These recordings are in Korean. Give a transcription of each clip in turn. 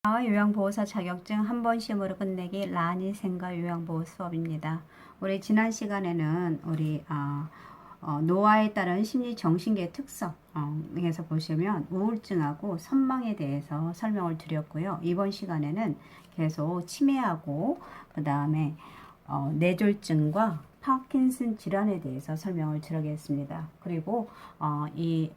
요양보호사 자격증 한 번 시험으로 끝내기 라니 생가 요양보호 수업입니다. 우리 지난 시간에는 우리 노화에 따른 심리 정신계 특성에서 보시면 우울증하고 선망에 대해서 설명을 드렸고요. 이번 시간에는 계속 치매하고 그 다음에 뇌졸중과 파킨슨 질환에 대해서 설명을 드리겠습니다. 그리고 이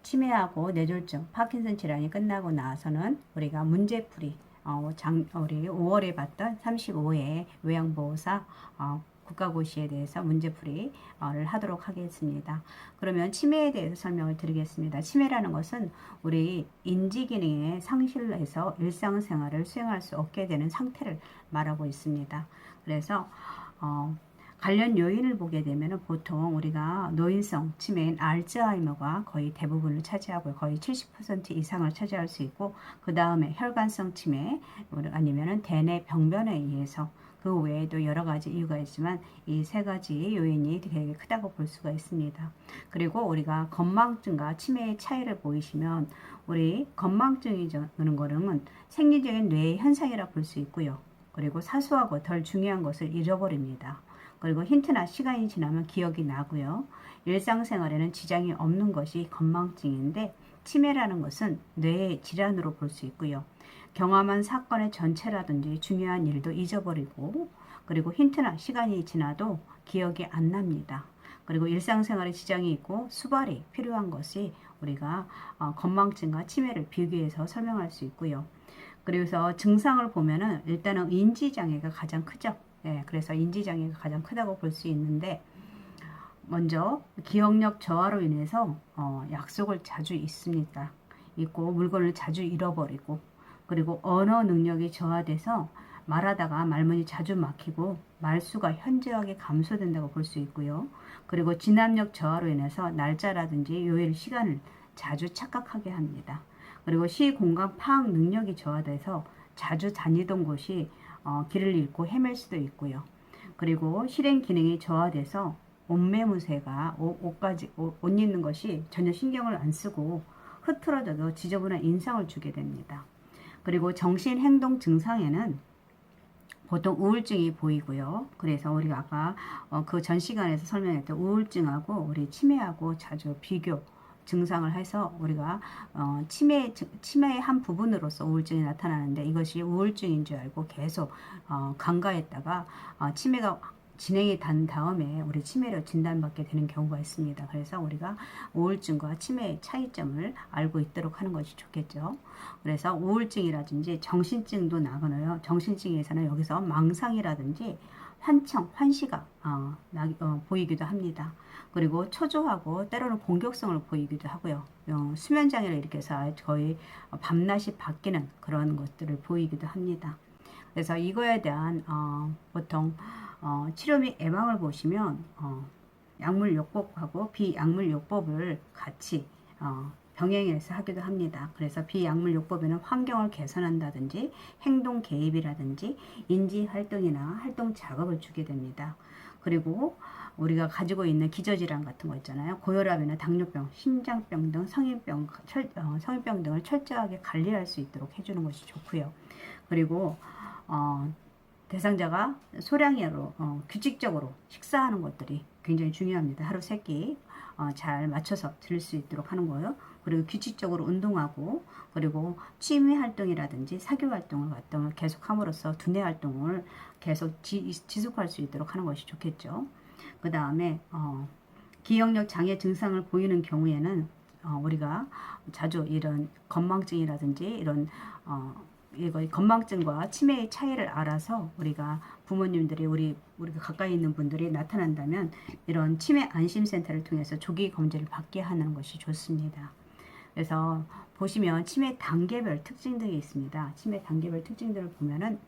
치매하고 뇌졸중, 파킨슨 질환이 끝나고 나서는 우리가 문제풀이, 우리 5월에 봤던 35회 요양보호사 국가고시에 대해서 문제풀이를 하도록 하겠습니다. 그러면 치매에 대해서 설명을 드리겠습니다. 치매라는 것은 우리 인지기능의 상실로 해서 일상생활을 수행할 수 없게 되는 상태를 말하고 있습니다. 그래서 관련 요인을 보게 되면 보통 우리가 노인성 치매인 알츠하이머가 거의 대부분을 차지하고 거의 70% 이상을 차지할 수 있고, 그 다음에 혈관성 치매 아니면 대뇌 병변에 의해서, 그 외에도 여러 가지 이유가 있지만 이 세 가지 요인이 되게 크다고 볼 수가 있습니다. 그리고 우리가 건망증과 치매의 차이를 보이시면, 우리 건망증이라는 거는 생리적인 뇌의 현상이라 볼 수 있고요. 그리고 사소하고 덜 중요한 것을 잃어버립니다. 그리고 힌트나 시간이 지나면 기억이 나고요. 일상생활에는 지장이 없는 것이 건망증인데, 치매라는 것은 뇌의 질환으로 볼 수 있고요. 경험한 사건의 전체라든지 중요한 일도 잊어버리고, 그리고 힌트나 시간이 지나도 기억이 안 납니다. 그리고 일상생활에 지장이 있고 수발이 필요한 것이 우리가 건망증과 치매를 비교해서 설명할 수 있고요. 그래서 증상을 보면은 일단은 인지장애가 가장 크죠. 네, 그래서 인지장애가 가장 크다고 볼 수 있는데, 먼저 기억력 저하로 인해서 약속을 자주 잊고 물건을 자주 잃어버리고, 그리고 언어 능력이 저하돼서 말하다가 말문이 자주 막히고 말수가 현저하게 감소된다고 볼 수 있고요. 그리고 진압력 저하로 인해서 날짜라든지 요일, 시간을 자주 착각하게 합니다. 그리고 시공간 파악 능력이 저하돼서 자주 다니던 곳이 길을 잃고 헤맬 수도 있고요. 그리고 실행 기능이 저하돼서 옷매무새가 옷 입는 것이 전혀 신경을 안 쓰고 흐트러져도 지저분한 인상을 주게 됩니다. 그리고 정신행동 증상에는 보통 우울증이 보이고요. 그래서 우리가 아까 그 전 시간에서 설명했던 우울증하고 우리 치매하고 자주 비교 증상을 해서 우리가 치매의 한 부분으로서 우울증이 나타나는데, 이것이 우울증인 줄 알고 계속 간과했다가 치매가 진행이 된 다음에 우리 치매로 진단받게 되는 경우가 있습니다. 그래서 우리가 우울증과 치매의 차이점을 알고 있도록 하는 것이 좋겠죠. 그래서 우울증이라든지 정신증도 나거나요. 정신증에서는 여기서 망상이라든지 환시가 보이기도 합니다. 그리고 초조하고 때로는 공격성을 보이기도 하고요. 수면장애를 일으켜서 거의 밤낮이 바뀌는 그런 것들을 보이기도 합니다. 그래서 이거에 대한 보통 치료 및 예방을 보시면 약물요법하고 비약물요법을 같이 병행해서 하기도 합니다. 그래서 비약물요법에는 환경을 개선한다든지 행동 개입이라든지 인지 활동이나 활동 작업을 주게 됩니다. 그리고 우리가 가지고 있는 기저질환 같은 거 있잖아요. 고혈압이나 당뇨병, 심장병 등 성인병 등을 철저하게 관리할 수 있도록 해주는 것이 좋고요. 그리고 대상자가 소량으로 규칙적으로 식사하는 것들이 굉장히 중요합니다. 하루 3끼 잘 맞춰서 들을 수 있도록 하는 거예요. 그리고 규칙적으로 운동하고, 그리고 취미 활동이라든지 사교 활동을 계속함으로써 두뇌 활동을 계속 지속할 수 있도록 하는 것이 좋겠죠. 그 다음에 기억력 장애 증상을 보이는 경우에는 우리가 자주 이런 건망증이라든지 이런 이거 건망증과 치매의 차이를 알아서 우리가 부모님들이 우리가 가까이 있는 분들이 나타난다면 이런 치매 안심센터를 통해서 조기 검진을 받게 하는 것이 좋습니다. 그래서 보시면 치매 단계별 특징들이 있습니다. 치매 단계별 특징들을 보면은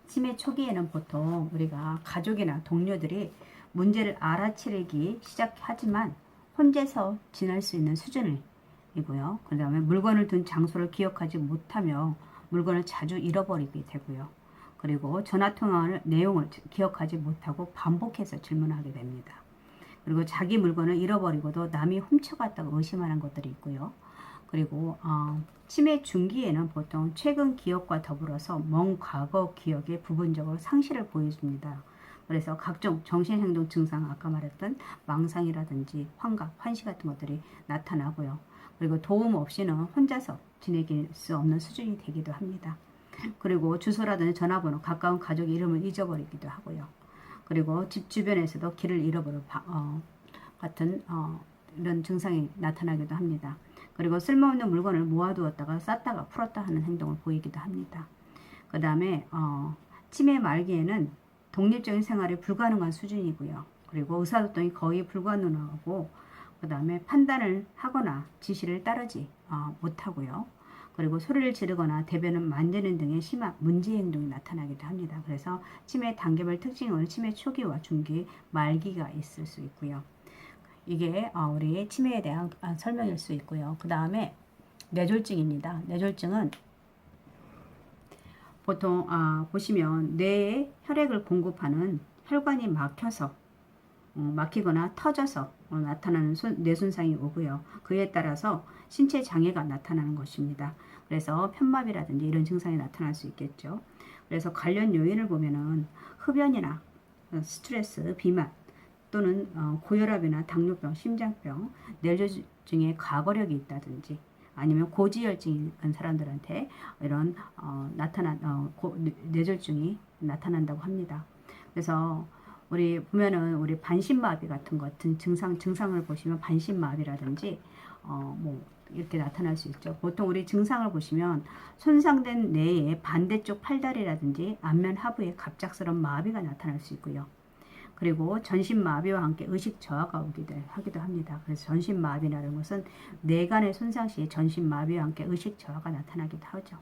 치매 초기에는 보통 우리가 가족이나 동료들이 문제를 알아채기 시작하지만 혼자서 지낼 수 있는 수준이고요. 그 다음에 물건을 둔 장소를 기억하지 못하며 물건을 자주 잃어버리게 되고요. 그리고 전화통화의 내용을 기억하지 못하고 반복해서 질문하게 됩니다. 그리고 자기 물건을 잃어버리고도 남이 훔쳐갔다고 의심하는 것들이 있고요. 그리고 치매 중기에는 보통 최근 기억과 더불어서 먼 과거 기억에 부분적으로 상실을 보여줍니다. 그래서 각종 정신행동 증상, 아까 말했던 망상이라든지 환각, 환시 같은 것들이 나타나고요. 그리고 도움 없이는 혼자서 지내길 수 없는 수준이 되기도 합니다. 그리고 주소라든지 전화번호, 가까운 가족 이름을 잊어버리기도 하고요. 그리고 집 주변에서도 길을 잃어버릴 같은 이런 증상이 나타나기도 합니다. 그리고 쓸모없는 물건을 모아두었다가 쌌다가 풀었다 하는 행동을 보이기도 합니다. 그 다음에 치매 말기에는 독립적인 생활이 불가능한 수준이고요. 그리고 의사소통이 거의 불가능하고, 그 다음에 판단을 하거나 지시를 따르지 못하고요. 그리고 소리를 지르거나 대변을 만지는 등의 심한 문제 행동이 나타나기도 합니다. 그래서 치매 단계별 특징은 치매 초기와 중기, 말기가 있을 수 있고요. 이게 우리 치매에 대한 설명일 수 있고요. 그 다음에 뇌졸중입니다. 뇌졸중은 보통 보시면 뇌에 혈액을 공급하는 혈관이 막히거나 터져서 나타나는 뇌손상이 오고요. 그에 따라서 신체 장애가 나타나는 것입니다. 그래서 편마비라든지 이런 증상이 나타날 수 있겠죠. 그래서 관련 요인을 보면은 흡연이나 스트레스, 비만 또는 고혈압이나 당뇨병, 심장병, 뇌졸중에 과거력이 있다든지 아니면 고지혈증이 있는 사람들한테 이런 뇌졸중이 나타난다고 합니다. 그래서 우리 보면은 우리 반신마비 같은 증상을 보시면 반신마비라든지 뭐 이렇게 나타날 수 있죠. 보통 우리 증상을 보시면 손상된 뇌의 반대쪽 팔다리라든지 안면 하부에 갑작스러운 마비가 나타날 수 있고요. 그리고 전신마비와 함께 의식 저하가 하기도 합니다. 그래서 전신마비라는 것은 뇌간의 손상 시 전신마비와 함께 의식 저하가 나타나기도 하죠.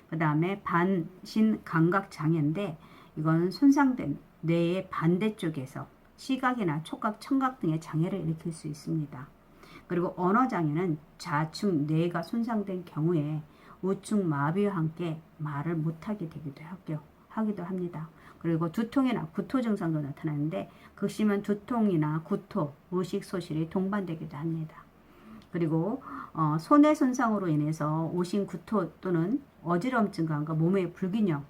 그 다음에 반신감각장애인데 이건 손상된 뇌의 반대쪽에서 시각이나 촉각, 청각 등의 장애를 일으킬 수 있습니다. 그리고 언어장애는 좌측 뇌가 손상된 경우에 우측 마비와 함께 말을 못하게 하기도 합니다. 그리고 두통이나 구토 증상도 나타나는데 극심한 두통이나 구토, 의식 소실이 동반되기도 합니다. 그리고 손의 손상으로 인해서 오신 구토 또는 어지럼증 감과 몸의 불균형을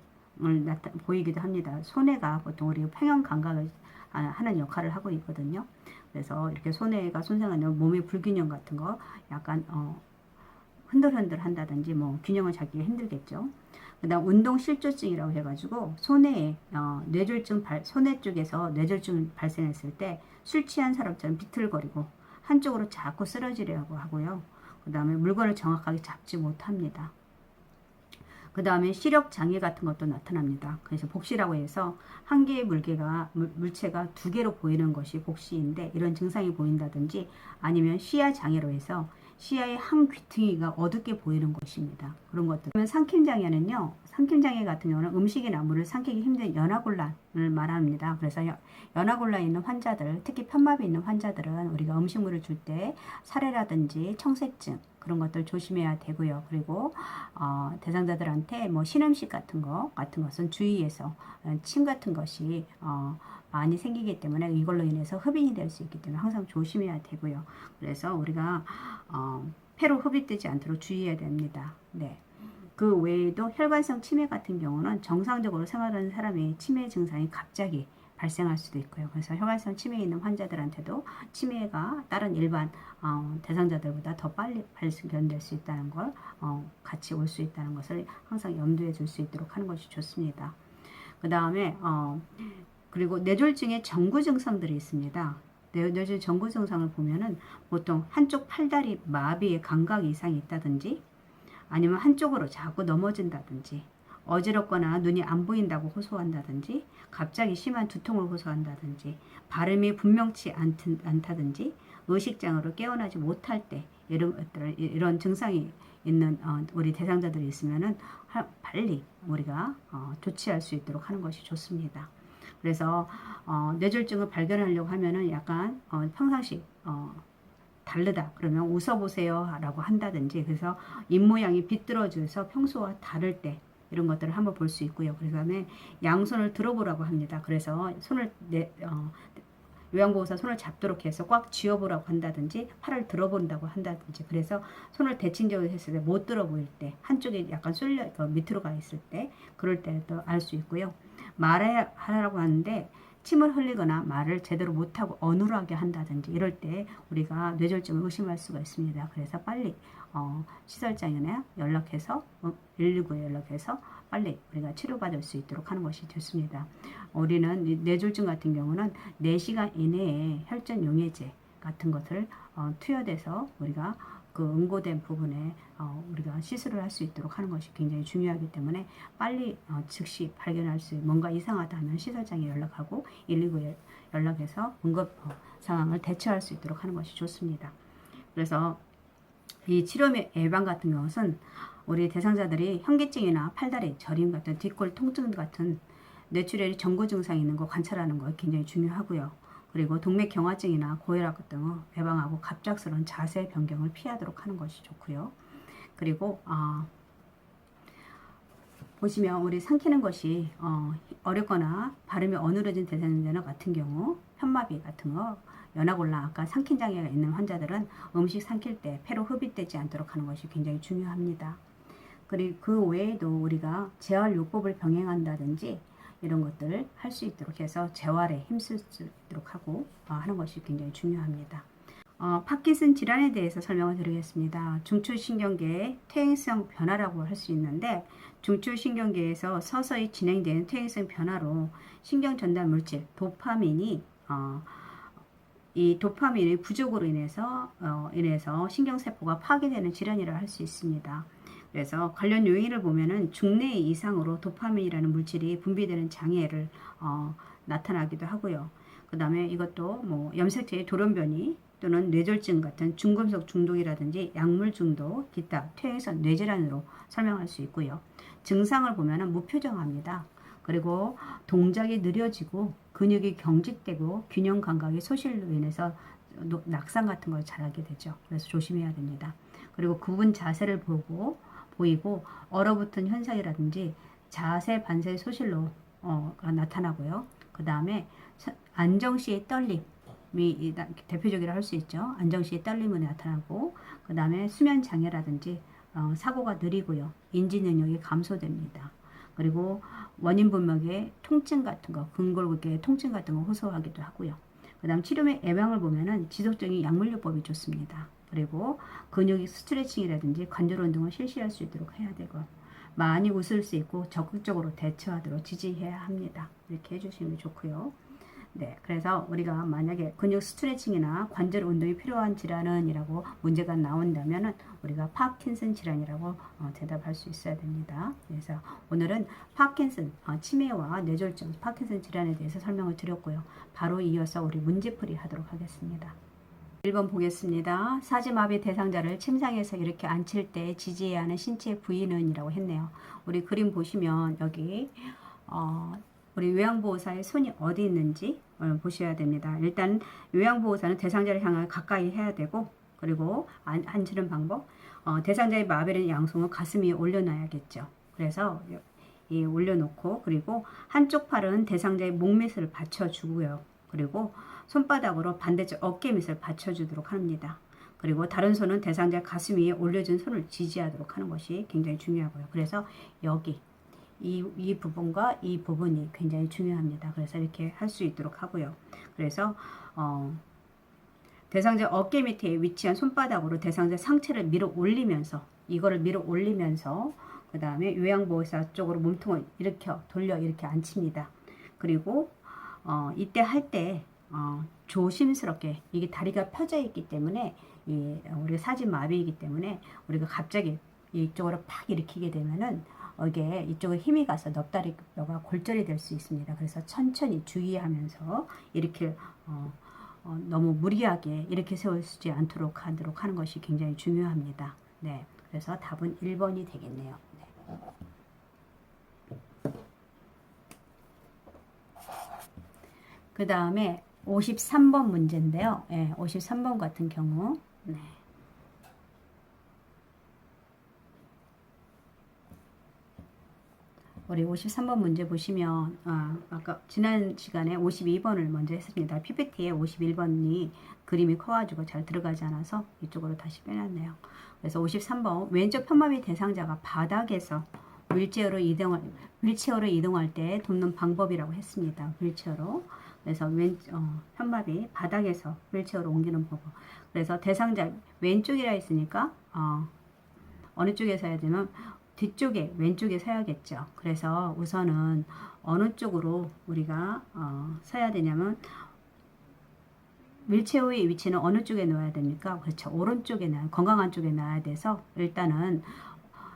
보이기도 합니다. 손해가 보통 우리 평형 감각을 하는 역할을 하고 있거든요. 그래서 이렇게 손해가 손상하면 몸의 불균형 같은 거 약간 흔들흔들 한다든지 뭐 균형을 잡기가 힘들겠죠. 그 다음 운동 실조증이라고 해가지고 손해 쪽에서 뇌졸중 발생했을 때 술 취한 사람처럼 비틀거리고 한쪽으로 자꾸 쓰러지려고 하고요. 그 다음에 물건을 정확하게 잡지 못합니다. 그 다음에 시력 장애 같은 것도 나타납니다. 그래서 복시라고 해서 한 개의 물체가 두 개로 보이는 것이 복시인데 이런 증상이 보인다든지 아니면 시야 장애로 해서 시야의 한 귀퉁이가 어둡게 보이는 것입니다. 그런 것들. 삼킴장애는요. 삼킴장애 같은 경우는 음식이나 물을 삼키기 힘든 연화곤란을 말합니다. 그래서 연화곤란이 있는 환자들, 특히 편마비 있는 환자들은 우리가 음식물을 줄 때 사례라든지 청색증 그런 것들 조심해야 되고요. 그리고 대상자들한테 뭐 신음식 같은 것은 주의해서 침 같은 것이 많이 생기기 때문에 이걸로 인해서 흡인이 될 수 있기 때문에 항상 조심해야 되고요. 그래서 우리가 폐로 흡입되지 않도록 주의해야 됩니다. 네. 그 외에도 혈관성 치매 같은 경우는 정상적으로 생활하는 사람의 치매 증상이 갑자기 발생할 수도 있고요. 그래서 혈관성 치매에 있는 환자들한테도 치매가 다른 일반 대상자들보다 더 빨리 발견될 수 있다는 걸 같이 올 수 있다는 것을 항상 염두에 둘 수 있도록 하는 것이 좋습니다. 그 다음에 그리고 뇌졸중의 전구 증상들이 있습니다. 뇌졸중 전구 증상을 보면은 보통 한쪽 팔다리 마비의 감각 이상이 있다든지 아니면 한쪽으로 자꾸 넘어진다든지 어지럽거나 눈이 안 보인다고 호소한다든지 갑자기 심한 두통을 호소한다든지 발음이 분명치 않다든지 의식장애로 깨어나지 못할 때 이런 증상이 있는 우리 대상자들이 있으면은 빨리 우리가 조치할 수 있도록 하는 것이 좋습니다. 그래서 뇌졸중을 발견하려고 하면은 약간 평상시 다르다 그러면 웃어보세요 라고 한다든지 그래서 입모양이 비뚤어져서 평소와 다를 때 이런 것들을 한번 볼 수 있고요. 그 다음에 양손을 들어보라고 합니다. 그래서 손을 요양보호사 손을 잡도록 해서 꽉 쥐어보라고 한다든지 팔을 들어본다고 한다든지, 그래서 손을 대칭적으로 했을 때 못 들어 보일 때, 한쪽이 약간 쏠려 밑으로 가 있을 때, 그럴 때도 알 수 있고요. 말하라고 하는데 침을 흘리거나 말을 제대로 못하고 어눌하게 한다든지 이럴 때 우리가 뇌졸중을 의심할 수가 있습니다. 그래서 빨리 시설장애나 연락해서 119에 연락해서 빨리 우리가 치료받을 수 있도록 하는 것이 좋습니다. 우리는 뇌졸중 같은 경우는 4시간 이내에 혈전 용해제 같은 것을 투여돼서 우리가 그 응고된 부분에 우리가 시술을 할 수 있도록 하는 것이 굉장히 중요하기 때문에 빨리 즉시 발견할 수 뭔가 이상하다 하면 시설장에 연락하고 119에 연락해서 응급 상황을 대처할 수 있도록 하는 것이 좋습니다. 그래서 이 치료 예방 같은 것은 우리 대상자들이 현기증이나 팔다리 저림 같은 뒷골 통증 같은 뇌출혈이 전고 증상이 있는 거 관찰하는 거 굉장히 중요하고요. 그리고 동맥경화증이나 고혈압 등을 예방하고 갑작스러운 자세 변경을 피하도록 하는 것이 좋고요. 그리고 보시면 우리 삼키는 것이 어렵거나 발음이 어눌해진 대상자 같은 경우 현마비 같은 거, 연화곤란, 아까 삼킨 장애가 있는 환자들은 음식 삼킬 때 폐로 흡입되지 않도록 하는 것이 굉장히 중요합니다. 그리고 그 외에도 우리가 재활요법을 병행한다든지 이런 것들을 할 수 있도록 해서 재활에 힘쓸 수 있도록 하고 하는 것이 굉장히 중요합니다. 파킨슨 질환에 대해서 설명을 드리겠습니다. 중추신경계의 퇴행성 변화라고 할 수 있는데, 중추신경계에서 서서히 진행되는 퇴행성 변화로 신경 전달 물질 도파민이 이 도파민의 부족으로 인해서 신경세포가 파괴되는 질환이라 할 수 있습니다. 그래서 관련 요인을 보면은 중내 이상으로 도파민이라는 물질이 분비되는 장애를 나타나기도 하고요. 그 다음에 이것도 뭐 염색체의 돌연변이 또는 뇌졸중 같은 중금속 중독이라든지 약물 중독, 기타 퇴행성 뇌질환으로 설명할 수 있고요. 증상을 보면은 무표정합니다. 그리고 동작이 느려지고 근육이 경직되고 균형 감각이 소실로 인해서 낙상 같은 걸 잘하게 되죠. 그래서 조심해야 됩니다. 그리고 굽은 자세를 보이고 얼어붙은 현상이라든지 자세 반세 소실로 나타나고요. 그 다음에 안정시의 떨림이 대표적이라 할 수 있죠. 안정시의 떨림이 나타나고, 그 다음에 수면 장애라든지 사고가 느리고요. 인지 능력이 감소됩니다. 그리고 원인 분명의 통증 같은 거, 근골격의 통증 같은 거 호소하기도 하고요. 그 다음 치료의 예방을 보면은 지속적인 약물요법이 좋습니다. 그리고 근육 스트레칭이라든지 관절 운동을 실시할 수 있도록 해야 되고, 많이 웃을 수 있고 적극적으로 대처하도록 지지해야 합니다. 이렇게 해주시면 좋고요. 네, 그래서 우리가 만약에 근육 스트레칭이나 관절 운동이 필요한 질환은이라고 문제가 나온다면은 우리가 파킨슨 질환이라고 대답할 수 있어야 됩니다. 그래서 오늘은 파킨슨 치매와 뇌졸중 파킨슨 질환에 대해서 설명을 드렸고요. 바로 이어서 우리 문제풀이 하도록 하겠습니다. 1번 보겠습니다. 사지마비 대상자를 침상에서 이렇게 앉힐 때 지지해야 하는 신체 부위는 이라고 했네요. 우리 그림 보시면 여기 우리 요양보호사의 손이 어디 있는지 보셔야 됩니다. 일단 요양보호사는 대상자를 향해 가까이 해야 되고, 그리고 앉히는 방법, 대상자의 마비된 양손을 가슴 위에 올려놔야겠죠. 그래서 올려놓고, 그리고 한쪽 팔은 대상자의 목밑을 받쳐주고요. 그리고 손바닥으로 반대쪽 어깨밑을 받쳐주도록 합니다. 그리고 다른 손은 대상자 가슴 위에 올려준 손을 지지하도록 하는 것이 굉장히 중요하고요. 그래서 여기 이 부분과 이 부분이 굉장히 중요합니다. 그래서 이렇게 할 수 있도록 하고요. 그래서 대상자 어깨 밑에 위치한 손바닥으로 대상자 상체를 밀어 올리면서, 이거를 밀어 올리면서 그 다음에 요양보호사 쪽으로 몸통을 돌려 이렇게 앉힙니다. 그리고 이때 할 때 조심스럽게, 이게 다리가 펴져 있기 때문에 우리가 사지마비이기 때문에 우리가 갑자기 이쪽으로 팍 일으키게 되면은 이게 이쪽에 힘이 가서 넙다리가 골절이 될 수 있습니다. 그래서 천천히 주의하면서 이렇게 너무 무리하게 이렇게 세우지 않도록 하도록 하는 것이 굉장히 중요합니다. 네, 그래서 답은 1번이 되겠네요. 네. 그 다음에 53번 문제인데요. 네, 53번 같은 경우, 네. 우리 53번 문제 보시면 아까 지난 시간에 52번을 먼저 했습니다. PPT에 51번이 그림이 커가지고 잘 들어가지 않아서 이쪽으로 다시 빼놨네요. 그래서 53번 왼쪽 편마비 대상자가 바닥에서 휠체어로 이동할 때 돕는 방법이라고 했습니다. 휠체어로. 그래서 편마비 바닥에서 휠체어로 옮기는 방법. 그래서 대상자 왼쪽이라 했으니까 어느 쪽에 서야 되면 뒤쪽에 왼쪽에 서야겠죠. 그래서 우선은 어느 쪽으로 우리가 서야 되냐면 휠체어의 위치는 어느 쪽에 놓아야 됩니까? 그렇죠. 오른쪽에 건강한 쪽에 놔야 돼서 일단은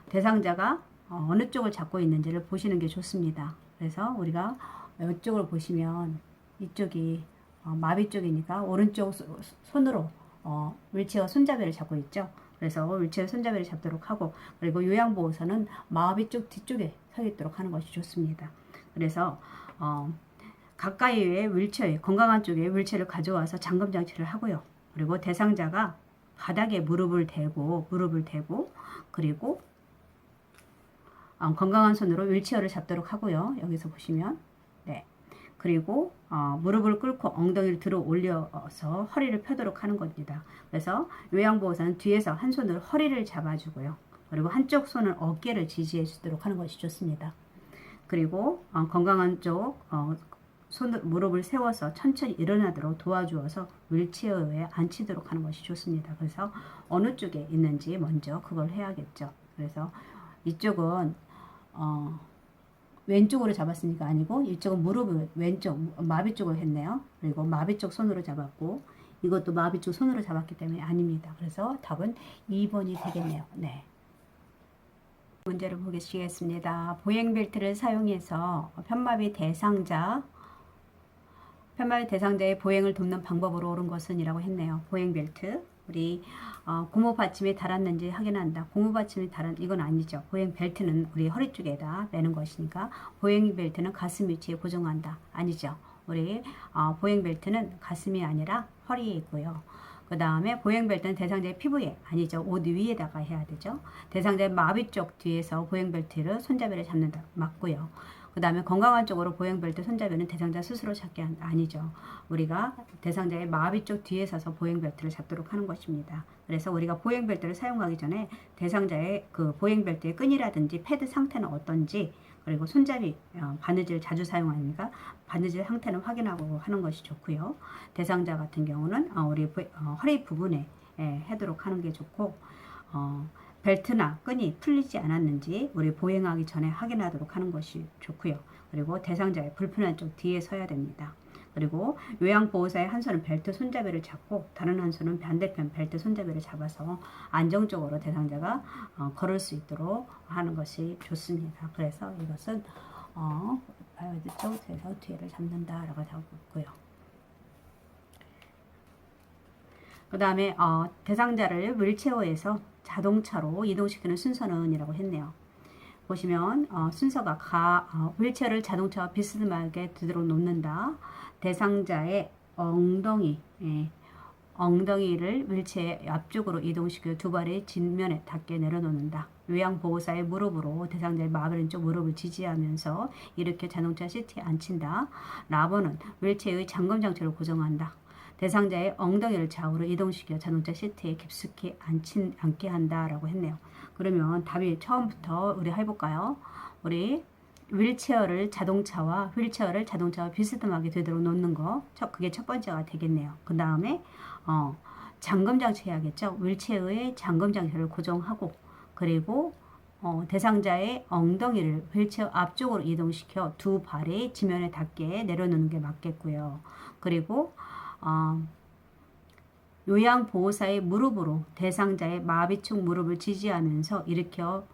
대상자가 어느 쪽을 잡고 있는지를 보시는 게 좋습니다. 그래서 우리가 이쪽을 보시면 이쪽이 마비 쪽이니까 오른쪽 손으로 휠체어 손잡이를 잡고 있죠. 그래서 휠체어 손잡이를 잡도록 하고 그리고 요양보호사는 마비 쪽 뒤쪽에 서 있도록 하는 것이 좋습니다. 그래서 가까이에 휠체어 건강한 쪽에 휠체어를 가져와서 잠금 장치를 하고요. 그리고 대상자가 바닥에 무릎을 대고 그리고 건강한 손으로 휠체어를 잡도록 하고요. 여기서 보시면 네. 그리고 무릎을 꿇고 엉덩이를 들어 올려서 허리를 펴도록 하는 겁니다. 그래서 요양보호사는 뒤에서 한 손으로 허리를 잡아주고요. 그리고 한쪽 손을 어깨를 지지해 주도록 하는 것이 좋습니다. 그리고 건강한 쪽 무릎을 세워서 천천히 일어나도록 도와주어서 휠체어에 앉히도록 하는 것이 좋습니다. 그래서 어느 쪽에 있는지 먼저 그걸 해야겠죠. 그래서 이쪽은 왼쪽으로 잡았으니까 아니고 이쪽은 무릎을 왼쪽 마비 쪽으로 했네요. 그리고 마비 쪽 손으로 잡았고 이것도 마비 쪽 손으로 잡았기 때문에 아닙니다. 그래서 답은 2번이 되겠네요. 네. 문제를 보겠습니다. 보행 벨트를 사용해서 편마비 대상자의 보행을 돕는 방법으로 옳은 것은 이라고 했네요. 보행 벨트 우리 고무 받침이 달았는지 확인한다. 고무 받침이 이건 아니죠. 보행 벨트는 우리 허리 쪽에다 매는 것이니까 보행 벨트는 가슴 위치에 고정한다. 아니죠. 우리 보행 벨트는 가슴이 아니라 허리에 있고요. 그 다음에 보행 벨트는 대상자의 피부에 아니죠. 옷 위에다가 해야 되죠. 대상자의 마비 쪽 뒤에서 보행 벨트를 손잡이를 잡는다. 맞고요. 그 다음에 건강한 쪽으로 보행벨트 손잡이는 대상자 스스로 잡기 아니죠. 우리가 대상자의 마비 쪽 뒤에 서서 보행벨트를 잡도록 하는 것입니다. 그래서 우리가 보행벨트를 사용하기 전에 대상자의 그 보행벨트의 끈이라든지 패드 상태는 어떤지 그리고 손잡이 바느질 자주 사용하니까 바느질 상태는 확인하고 하는 것이 좋고요. 대상자 같은 경우는 우리 허리 부분에 하도록 하는 게 좋고 벨트나 끈이 풀리지 않았는지 우리 보행하기 전에 확인하도록 하는 것이 좋고요. 그리고 대상자의 불편한 쪽 뒤에 서야 됩니다. 그리고 요양보호사의 한 손은 벨트 손잡이를 잡고 다른 한 손은 반대편 벨트 손잡이를 잡아서 안정적으로 대상자가 걸을 수 있도록 하는 것이 좋습니다. 그래서 이것은 바이오드 쪽에서 뒤를 잡는다라고 하고 있고요. 그 다음에 대상자를 휠체어에서 자동차로 이동시키는 순서는 이라고 했네요. 보시면 순서가 휠체어를 자동차와 비스듬하게 되도록 놓는다. 대상자의 엉덩이를 휠체어 앞쪽으로 이동시켜 두 발의 뒷면에 닿게 내려놓는다. 요양보호사의 무릎으로 대상자의 왼쪽 무릎을 지지하면서 이렇게 자동차 시트에 앉힌다. 라버는 휠체어의 잠금 장치를 고정한다. 대상자의 엉덩이를 좌우로 이동시켜 자동차 시트에 깊숙이 앉게 한다라고 했네요. 그러면 답이 처음부터 우리 해볼까요? 우리 휠체어를 자동차와 비스듬하게 되도록 놓는 거, 그게 첫 번째가 되겠네요. 그 다음에 잠금 장치 해야겠죠. 휠체어의 잠금 장치를 고정하고 그리고 대상자의 엉덩이를 휠체어 앞쪽으로 이동시켜 두 발의 지면에 닿게 내려놓는 게 맞겠고요. 그리고 요양보호사의 무릎으로 대상자의 마비쪽 무릎을 지지하면서 일으켜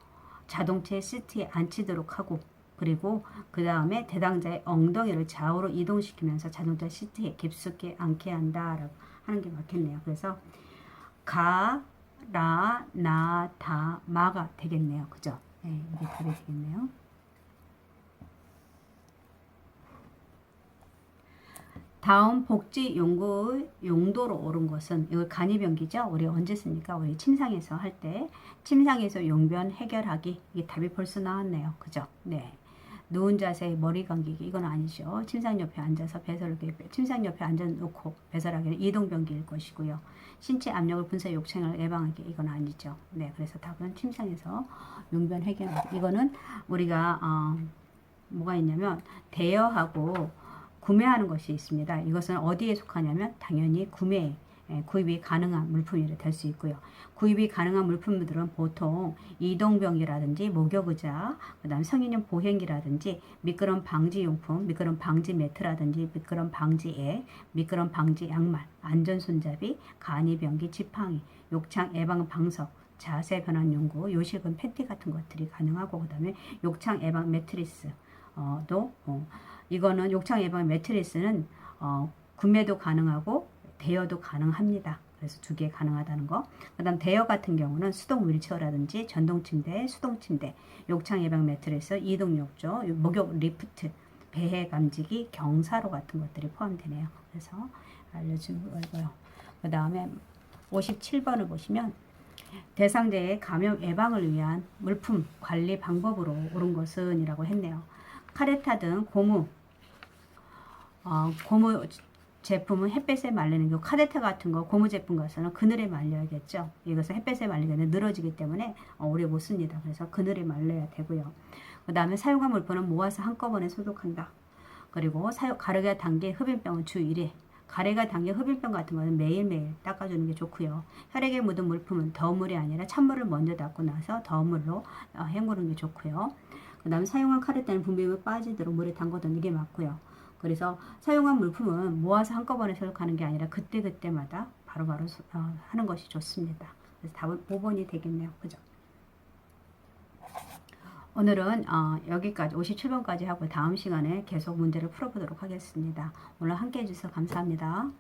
자동차 시트에 앉히도록 하고 그리고 그 다음에 대상자의 엉덩이를 좌우로 이동시키면서 자동차 시트에 깊숙이 앉게 한다라고 하는 게 맞겠네요. 그래서 가, 라, 나, 다, 마가 되겠네요. 그죠? 네, 이게 답이 되겠네요. 다음 복지 용도로 옳은 것은 이거 간이변기죠. 우리 언제 씁니까? 우리 침상에서 할 때 침상에서 용변 해결하기 이게 답이 벌써 나왔네요. 그죠? 네. 누운 자세에 머리 감기기 이건 아니죠. 침상 옆에 앉아서 침상 옆에 앉아놓고 배설하기는 이동변기일 것이고요. 신체 압력을 분사 욕창을 예방하기 이건 아니죠. 네, 그래서 답은 침상에서 용변 해결하기. 이거는 우리가 뭐가 있냐면 대여하고 구매하는 것이 있습니다. 이것은 어디에 속하냐면 당연히 구입이 가능한 물품이 될 수 있고요. 구입이 가능한 물품들은 보통 이동병이라든지 목욕의자, 그다음 성인용 보행기라든지 미끄럼 방지 용품, 미끄럼 방지 매트라든지 미끄럼 방지액, 미끄럼 방지 양말, 안전 손잡이, 간이병기, 지팡이, 욕창 예방 방석, 자세 변환 연구, 요실금 팬티 같은 것들이 가능하고 그다음에 욕창 예방 매트리스 이거는 욕창 예방 매트리스는 구매도 가능하고 대여도 가능합니다. 그래서 두 개 가능하다는 거. 그 다음 대여 같은 경우는 수동 휠체어라든지 전동 침대, 수동 침대, 욕창 예방 매트리스, 이동 욕조, 목욕 리프트, 배해 감지기, 경사로 같은 것들이 포함되네요. 그래서 알려주는 거고요. 그 다음에 57번을 보시면 대상자의 감염 예방을 위한 물품 관리 방법으로 옳은 것은 이라고 했네요. 카레타 등 고무 제품은 햇볕에 말리는 거, 카레타 같은 거 고무 제품 같은 그늘에 말려야겠죠. 이것은 햇볕에 말리면 늘어지기 때문에 오래 못 씁니다. 그래서 그늘에 말려야 되고요. 그 다음에 사용한 물품은 모아서 한꺼번에 소독한다. 그리고 가래가 담긴 흡연병은 주 1회, 가래가 담긴 흡연병 같은 거는 매일매일 닦아주는 게 좋고요. 혈액에 묻은 물품은 더운 물이 아니라 찬물을 먼저 닦고 나서 더운 물로 헹구는 게 좋고요. 그 다음에 사용한 카레타는 분비물 빠지도록 물에 담궈두는 게 맞고요. 그래서 사용한 물품은 모아서 한꺼번에 소독하는 게 아니라 그때그때마다 바로바로 하는 것이 좋습니다. 그래서 답은 5번이 되겠네요. 그죠? 오늘은 여기까지 57번까지 하고 다음 시간에 계속 문제를 풀어보도록 하겠습니다. 오늘 함께 해주셔서 감사합니다.